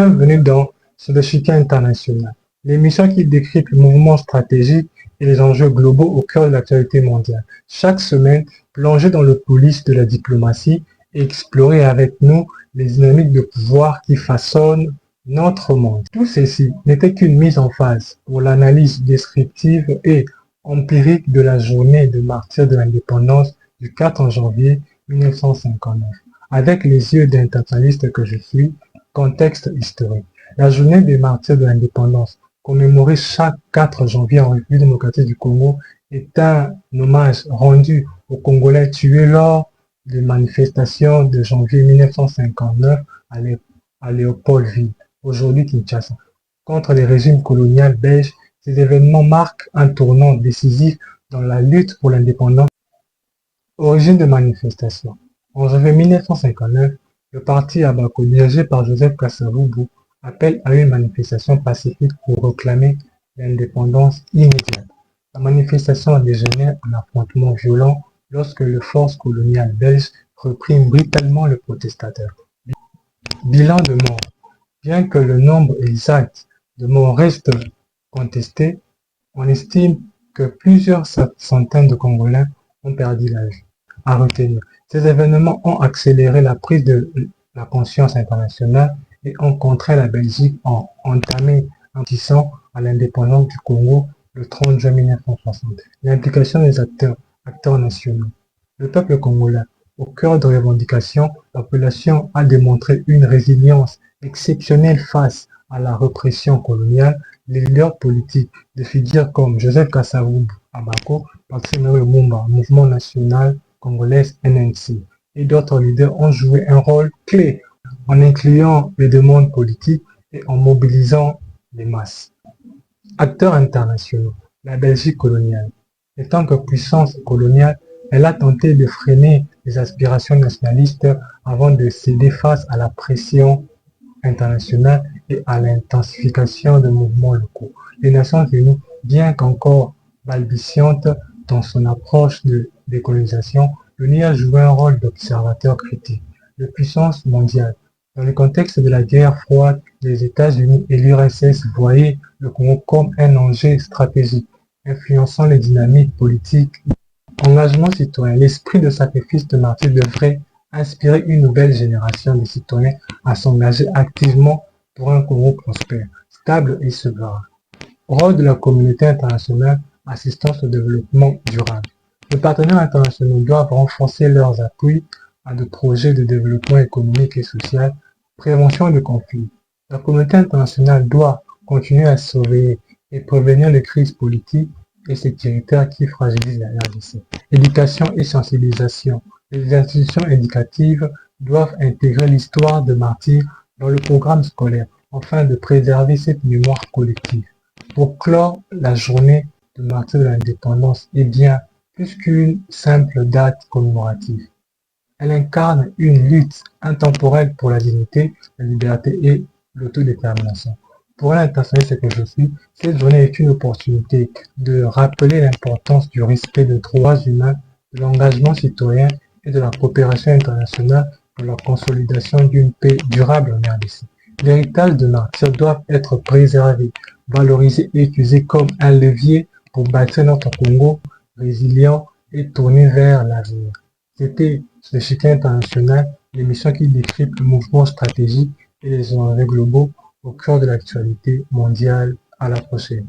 Bienvenue dans Sur l'échiquier international, l'émission qui décrypte le mouvement stratégique et les enjeux globaux au cœur de l'actualité mondiale. Chaque semaine, plongez dans le coulisses de la diplomatie et explorez avec nous les dynamiques de pouvoir qui façonnent notre monde. Tout ceci n'était qu'une mise en phase pour l'analyse descriptive et empirique de la journée de martyrs de l'indépendance du 4 janvier 1959. Avec les yeux d'internationaliste que je suis, contexte historique. La journée des martyrs de l'indépendance, commémorée chaque 4 janvier en République démocratique du Congo, est un hommage rendu aux Congolais tués lors des manifestations de janvier 1959 à Léopoldville, aujourd'hui Kinshasa. Contre les régimes coloniaux belges, ces événements marquent un tournant décisif dans la lutte pour l'indépendance. Origine de manifestation. En janvier 1959, le parti Abako, dirigé par Joseph Kasavubu, appelle à une manifestation pacifique pour réclamer l'indépendance immédiate. La manifestation dégénère en affrontement violent lorsque les forces coloniales belges repriment brutalement les protestataires. Bilan de morts. Bien que le nombre exact de morts reste contesté, on estime que plusieurs centaines de Congolais ont perdu la vie. À retenir, ces événements ont accéléré la prise de la conscience internationale et ont contraint la Belgique à entamer un tissant à l'indépendance du Congo le 30 juin 1960. L'implication des acteurs nationaux. Le peuple congolais, au cœur de revendications, la population a démontré une résilience exceptionnelle face à la répression coloniale. Les leaders politiques de figures comme Joseph Kasavubu Abako, Patrice Lumumba, Mouvement national congolais NNC, et d'autres leaders ont joué un rôle clé en incluant les demandes politiques et en mobilisant les masses. Acteurs internationaux, la Belgique coloniale. En tant que puissance coloniale, elle a tenté de freiner les aspirations nationalistes avant de céder face à la pression internationale et à l'intensification des mouvements locaux. Les Nations Unies, bien qu'encore balbutiantes dans son approche de décolonisation, l'ONU a joué un rôle d'observateur critique de puissance mondiale. Dans le contexte de la guerre froide, les États-Unis et l'URSS voyaient le Congo comme un enjeu stratégique, influençant les dynamiques politiques. Engagement citoyen. L'esprit de sacrifice de martyr devrait inspirer une nouvelle génération de citoyens à s'engager activement pour un Congo prospère, stable et souverain. Rôle de la communauté internationale, assistance au développement durable. Les partenaires internationaux doivent renforcer leurs appuis à des projets de développement économique et social, prévention de conflits. La communauté internationale doit continuer à surveiller et prévenir les crises politiques et sécuritaires qui fragilisent la RDC. Éducation et sensibilisation. Les institutions éducatives doivent intégrer l'histoire de martyrs dans le programme scolaire afin de préserver cette mémoire collective. Pour clore la journée de martyrs de l'indépendance est bien plus qu'une simple date commémorative. Elle incarne une lutte intemporelle pour la dignité, la liberté et l'autodétermination. Pour l'internationaliste que je suis, cette journée est une opportunité de rappeler l'importance du respect des droits humains, de l'engagement citoyen et de la coopération internationale pour la consolidation d'une paix durable en RDC. L'héritage de martyrs doit être préservé, valorisé et utilisé comme un levier pour bâtir notre Congo résilient et tourné vers l'avenir. C'était l'échiquier international, l'émission qui décrypte le mouvement stratégique et les enjeux globaux au cœur de l'actualité mondiale. À la prochaine.